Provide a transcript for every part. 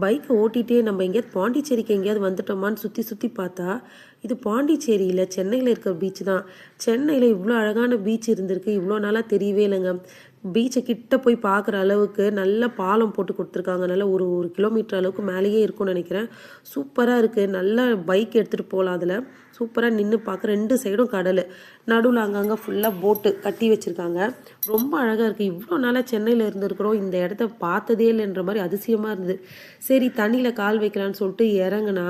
பைக்கை ஓட்டிகிட்டே நம்ம எங்கேயாவது பாண்டிச்சேரிக்கு எங்கேயாவது வந்துட்டோமான்னு சுற்றி சுற்றி பார்த்தா இது பாண்டிச்சேரியில் சென்னையில் இருக்கிற பீச் தான். சென்னையில் இவ்வளோ அழகான பீச் இருந்திருக்கு இவ்வளோ நாளாக தெரியவே இல்லைங்க. பீச்சை கிட்ட போய் பார்க்குற அளவுக்கு நல்ல பாலம் போட்டு கொடுத்துருக்காங்க. நல்ல ஒரு 1 கிலோமீட்டர் அளவுக்கு மேலேயே இருக்கும்னு நினைக்கிறேன். சூப்பராக இருக்குது. நல்லா பைக் எடுத்துகிட்டு போகலாம். அதில் சூப்பராக நின்று பார்க்க 2 சைடும் கடல், நடுவில் அங்கங்கே ஃபுல்லாக போட்டு கட்டி வச்சுருக்காங்க. ரொம்ப அழகாக இருக்குது. இவ்வளோ நாளாக சென்னையில் இருந்திருக்கிறோம், இந்த இடத்த பார்த்ததே இல்லைன்ற மாதிரி அதிசயமாக இருந்தது. சரி தண்ணியில் கால் வைக்கலான்னு சொல்லிட்டு இறங்குனா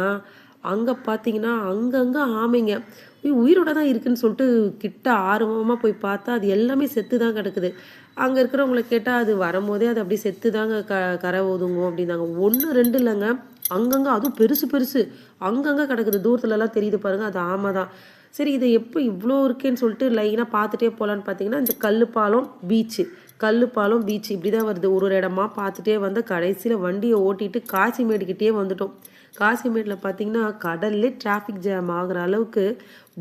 அங்கே பார்த்தீங்கன்னா அங்கங்கே ஆமைங்க உயிரோட தான் இருக்குன்னு சொல்லிட்டு கிட்ட ஆர்வமாக போய் பார்த்தா அது எல்லாமே செத்து தான் கிடக்குது. அங்கே இருக்கிறவங்கள கேட்டால் அது வரும்போதே அது அப்படி செத்து தாங்க கரை ஒதுங்கும் அப்படின்னாங்க. 1 2 இல்லைங்க, அங்கங்கே அதுவும் பெருசு பெருசு அங்கங்கே கிடக்குது. தூரத்துலலாம் தெரியுது பாருங்கள், அது ஆமை தான். சரி இதை எப்போ இவ்வளோ இருக்கேன்னு சொல்லிட்டு லைனாக பார்த்துட்டே போகலான்னு பார்த்தீங்கன்னா இந்த கல்லுப்பாலம் பீச்சு இப்படி தான் வருது. ஒரு இடமா பார்த்துட்டே வந்து கடைசியில் வண்டியை ஓட்டிட்டு காசிமேடுக்கிட்டே வந்துட்டோம். காசிமேட்டில் பார்த்தீங்கன்னா கடல்லே டிராஃபிக் ஜாம் ஆகிற அளவுக்கு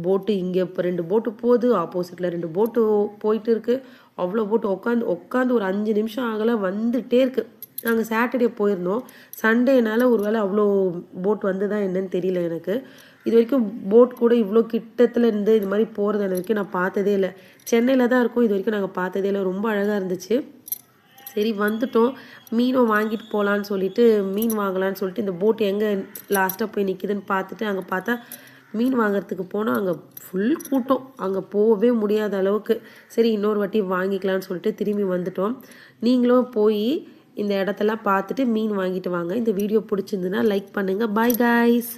போட்டு, இங்கே இப்போ 2 போட்டு போகுது, ஆப்போசிட்டில் 2 போட்டு போயிட்டு இருக்குது. அவ்வளோ போட்டு உட்காந்து ஒரு 5 நிமிஷம் ஆகலை வந்துகிட்டே இருக்குது. நாங்கள் சாட்டர்டே போயிருந்தோம், சண்டேனால ஒரு வேளை அவ்வளோ போட் வந்து தான் என்னன்னு தெரியல எனக்கு. இது வரைக்கும் போட் கூட இவ்வளோ கிட்டத்தில் இருந்து இது மாதிரி போகிறது இது வரைக்கும் நான் பார்த்ததே இல்லை. சென்னையில் தான் இருக்கும், இது வரைக்கும் நாங்கள் பார்த்ததே இல்லை. ரொம்ப அழகாக இருந்துச்சு. சரி வந்துட்டோம், மீனும் வாங்கிட்டு போகலான்னு சொல்லிட்டு மீன் வாங்கலான்னு சொல்லிட்டு இந்த போட் எங்கே லாஸ்ட்டாக போய் நிற்கிதுன்னு பார்த்துட்டு அங்கே பார்த்தா மீன் வாங்கிறதுக்கு போனால் அங்கே ஃபுல் கூட்டம், அங்கே போகவே முடியாத அளவுக்கு. சரி இன்னொரு வாட்டி வாங்கிக்கலான்னு சொல்லிட்டு திரும்பி வந்துட்டோம். நீங்களும் போய் இந்த இடத்தெல்லாம் பார்த்துட்டு மீன் வாங்கிட்டு வாங்க. இந்த வீடியோ பிடிச்சிருந்துன்னா லைக் பண்ணுங்கள். Bye guys.